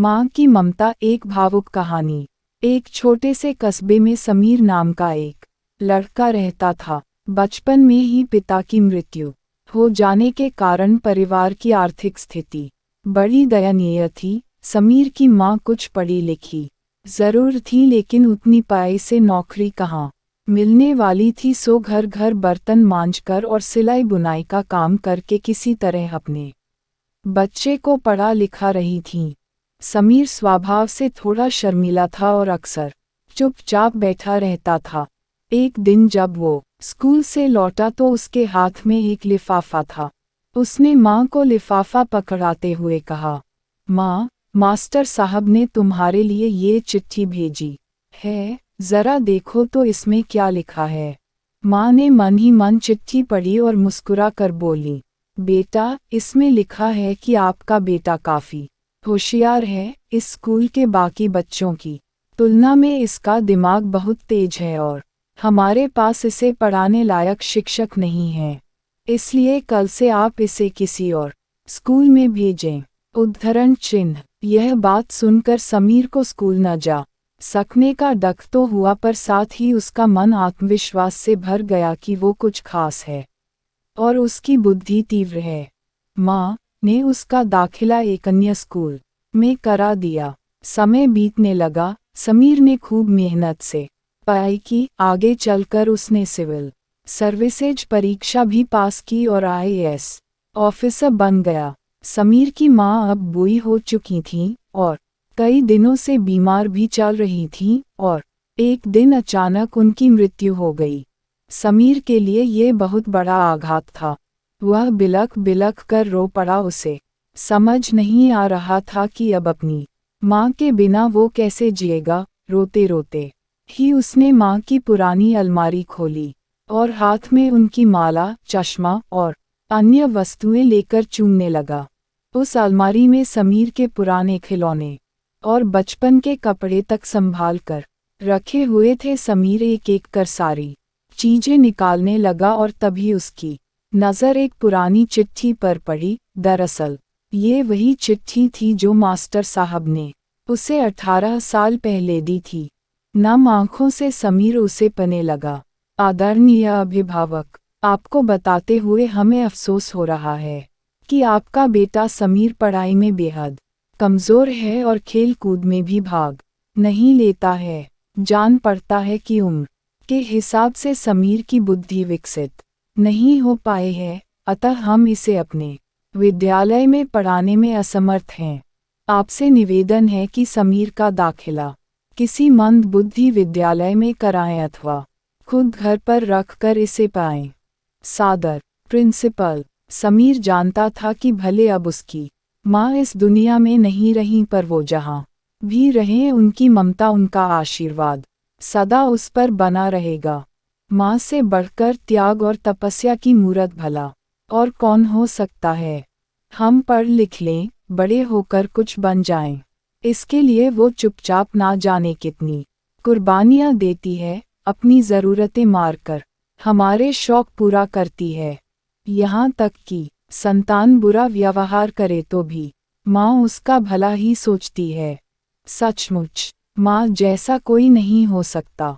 माँ की ममता, एक भावुक कहानी। एक छोटे से कस्बे में समीर नाम का एक लड़का रहता था। बचपन में ही पिता की मृत्यु हो जाने के कारण परिवार की आर्थिक स्थिति बड़ी दयनीय थी। समीर की माँ कुछ पढ़ी लिखी जरूर थी, लेकिन उतनी पढ़ाई से नौकरी कहाँ मिलने वाली थी। सो घर घर बर्तन मांजकर और सिलाई बुनाई का काम करके किसी तरह अपने बच्चे को पढ़ा लिखा रही थीं। समीर स्वभाव से थोड़ा शर्मीला था और अक्सर चुपचाप बैठा रहता था। एक दिन जब वो स्कूल से लौटा तो उसके हाथ में एक लिफाफा था। उसने माँ को लिफाफा पकड़ाते हुए कहा, माँ, मास्टर साहब ने तुम्हारे लिए ये चिट्ठी भेजी है, जरा देखो तो इसमें क्या लिखा है। माँ ने मन ही मन चिट्ठी पढ़ी और मुस्कुरा कर बोली, बेटा, इसमें लिखा है कि आपका बेटा काफ़ी होशियार है। इस स्कूल के बाकी बच्चों की तुलना में इसका दिमाग बहुत तेज है और हमारे पास इसे पढ़ाने लायक शिक्षक नहीं है, इसलिए कल से आप इसे किसी और स्कूल में भेजें। उद्धरण चिन्ह। यह बात सुनकर समीर को स्कूल न जा सकने का डर तो हुआ, पर साथ ही उसका मन आत्मविश्वास से भर गया कि वो कुछ खास है और उसकी बुद्धि तीव्र है। माँ ने उसका दाखिला एक अन्य स्कूल में करा दिया। समय बीतने लगा। समीर ने खूब मेहनत से पढ़ाई की। आगे चलकर उसने सिविल सर्विसेज परीक्षा भी पास की और IAS ऑफिसर बन गया। समीर की माँ अब बूढ़ी हो चुकी थीं और कई दिनों से बीमार भी चल रही थीं और एक दिन अचानक उनकी मृत्यु हो गई। समीर के लिए ये बहुत बड़ा आघात था। वह बिलख बिलख कर रो पड़ा। उसे समझ नहीं आ रहा था कि अब अपनी माँ के बिना वो कैसे जिएगा। रोते रोते ही उसने माँ की पुरानी अलमारी खोली और हाथ में उनकी माला, चश्मा और अन्य वस्तुएं लेकर चूमने लगा। उस अलमारी में समीर के पुराने खिलौने और बचपन के कपड़े तक संभाल कर रखे हुए थे। समीर एक एक कर सारी चीजें निकालने लगा और तभी उसकी नज़र एक पुरानी चिट्ठी पर पड़ी। दरअसल ये वही चिट्ठी थी जो मास्टर साहब ने उसे 18 साल पहले दी थी। नम आंखों से समीर उसे पढ़ने लगा। आदरणीय अभिभावक, आपको बताते हुए हमें अफसोस हो रहा है कि आपका बेटा समीर पढ़ाई में बेहद कमज़ोर है और खेल कूद में भी भाग नहीं लेता है। जान पड़ता है कि उम्र के हिसाब से समीर की बुद्धि विकसित नहीं हो पाए है, अतः हम इसे अपने विद्यालय में पढ़ाने में असमर्थ हैं। आपसे निवेदन है कि समीर का दाखिला किसी मंद बुद्धि विद्यालय में कराएं अथवा खुद घर पर रख कर इसे पाएं। सादर, प्रिंसिपल। समीर जानता था कि भले अब उसकी माँ इस दुनिया में नहीं रहीं, पर वो जहाँ भी रहें उनकी ममता, उनका आशीर्वाद सदा उस पर बना रहेगा। माँ से बढ़कर त्याग और तपस्या की मूरत भला और कौन हो सकता है। हम पढ़ लिख लें, बड़े होकर कुछ बन जाएं, इसके लिए वो चुपचाप ना जाने कितनी कुर्बानियाँ देती है। अपनी ज़रूरतें मारकर हमारे शौक पूरा करती है। यहाँ तक कि संतान बुरा व्यवहार करे तो भी माँ उसका भला ही सोचती है। सचमुच माँ जैसा कोई नहीं हो सकता।